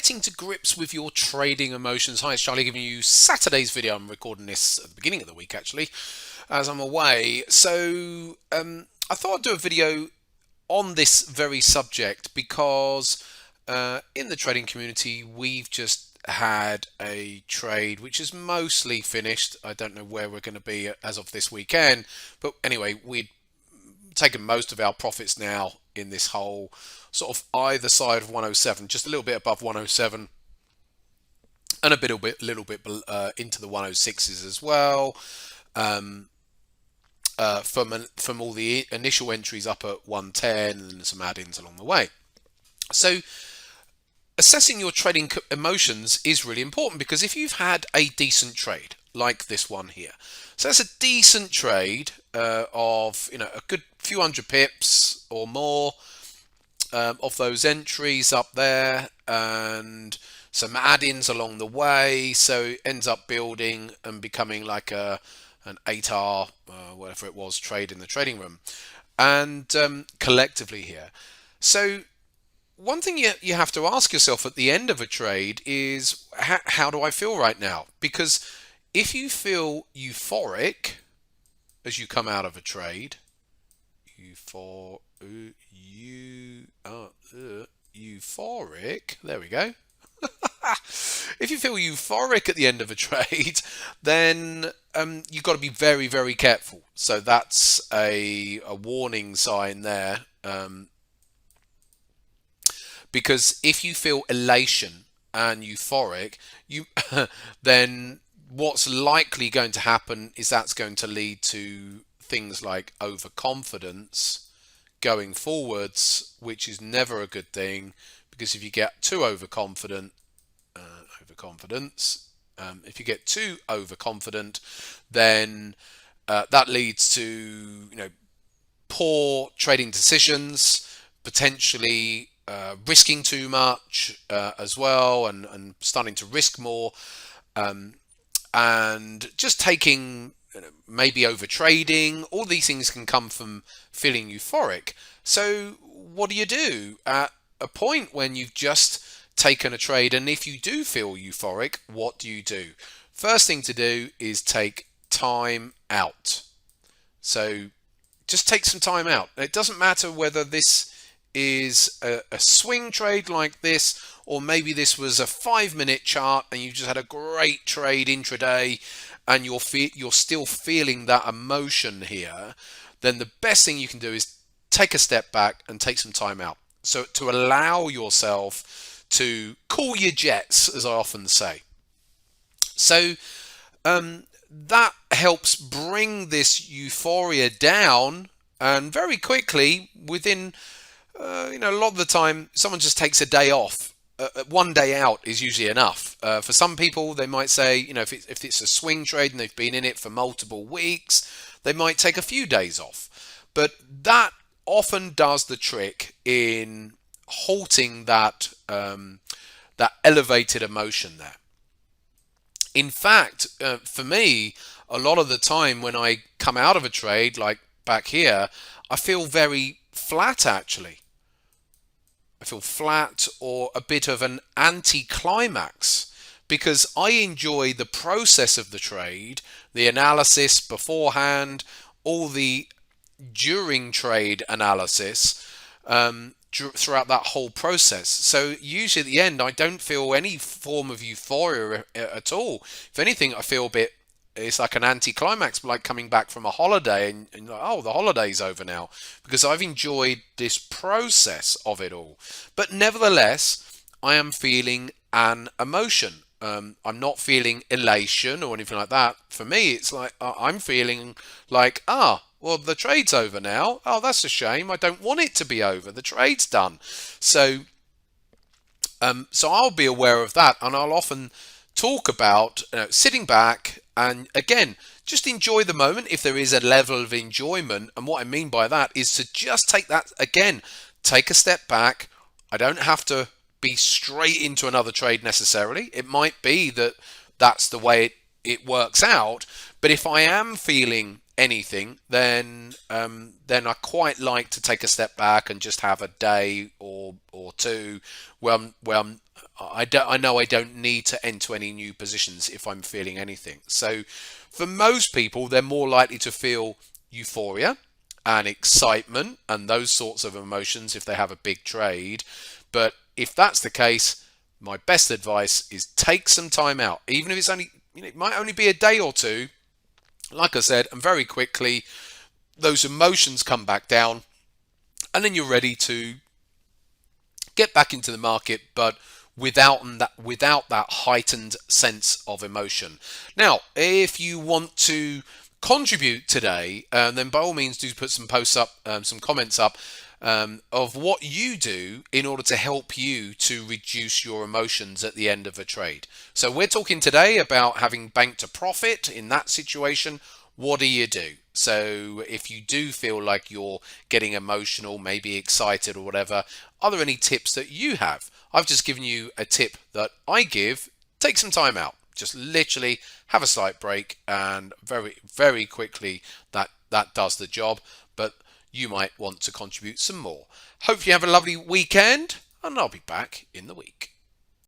getting to grips with your trading emotions. Hi, it's Charlie giving you Saturday's video. I'm recording this at the beginning of the week actually, as I'm away. So I thought I'd do a video on this very subject because in the trading community we've just had a trade which is mostly finished. I don't know where we're going to be as of this weekend, but anyway, we'd taken most of our profits now in this whole sort of either side of 107, just a little bit above 107 and a little bit into the 106s as well, from all the initial entries up at 110 and some add-ins along the way. So assessing your trading emotions is really important, because if you've had a decent trade like this one here, so that's a decent trade of a good few hundred pips or more of those entries up there, and some add-ins along the way, so it ends up building and becoming like an 8R whatever it was trade in the trading room, and collectively here. So one thing you have to ask yourself at the end of a trade is, how do I feel right now? Because if you feel euphoric as you come out of a trade, euphoric, there we go. If you feel euphoric at the end of a trade, then you've got to be very, very careful. So that's a warning sign there. Because if you feel elation and euphoric, then what's likely going to happen is that's going to lead to things like overconfidence going forwards, which is never a good thing, because if you get too overconfident, if you get too overconfident, then that leads to poor trading decisions, potentially risking too much as well, and starting to risk more, and just taking maybe over trading. All these things can come from feeling euphoric. So what do you do at a point when you've just taken a trade, and if you do feel euphoric, what do you do? First thing to do is take time out. So just take some time out. It doesn't matter whether this is a swing trade like this, or maybe this was a 5-minute chart and you just had a great trade intraday and you're still feeling that emotion here. Then the best thing you can do is take a step back and take some time out, so to allow yourself to cool your jets, as I often say. So that helps bring this euphoria down, and very quickly, within a lot of the time, someone just takes a day off. One day out is usually enough. For some people, they might say, if it's a swing trade and they've been in it for multiple weeks, they might take a few days off. But that often does the trick in halting that elevated emotion there. In fact, for me, a lot of the time when I come out of a trade, like back here, I feel very flat actually. I feel flat, or a bit of an anticlimax, because I enjoy the process of the trade, the analysis beforehand, all the during trade analysis throughout that whole process. So usually at the end, I don't feel any form of euphoria at all. If anything, I feel it's like an anticlimax, like coming back from a holiday and like, oh, the holiday's over now, because I've enjoyed this process of it all. But nevertheless, I am feeling an emotion. I'm not feeling elation or anything like that. For me, it's like I'm feeling like, well, the trade's over now. Oh, that's a shame. I don't want it to be over. The trade's done. So I'll be aware of that, and I'll often talk about sitting back and, again, just enjoy the moment if there is a level of enjoyment. And what I mean by that is to just take a step back. I don't have to be straight into another trade necessarily. It might be that that's the way it works out, But if I am feeling anything, then I quite like to take a step back and just have a day or two I know I don't need to enter any new positions if I'm feeling anything. So for most people, they're more likely to feel euphoria and excitement and those sorts of emotions if they have a big trade. But if that's the case, my best advice is take some time out, even if it's only, it might only be a day or two, like I said, and very quickly those emotions come back down, and then you're ready to get back into the market, but without that heightened sense of emotion. Now, if you want to contribute today, then by all means do put some posts up, some comments up, of what you do in order to help you to reduce your emotions at the end of a trade. So we're talking today about having banked a profit in that situation. What do you do? So if you do feel like you're getting emotional, maybe excited or whatever, are there any tips that you have? I've just given you a tip that I give. Take some time out. Just literally have a slight break, and very, very quickly that does the job. But you might want to contribute some more. Hope you have a lovely weekend, and I'll be back in the week.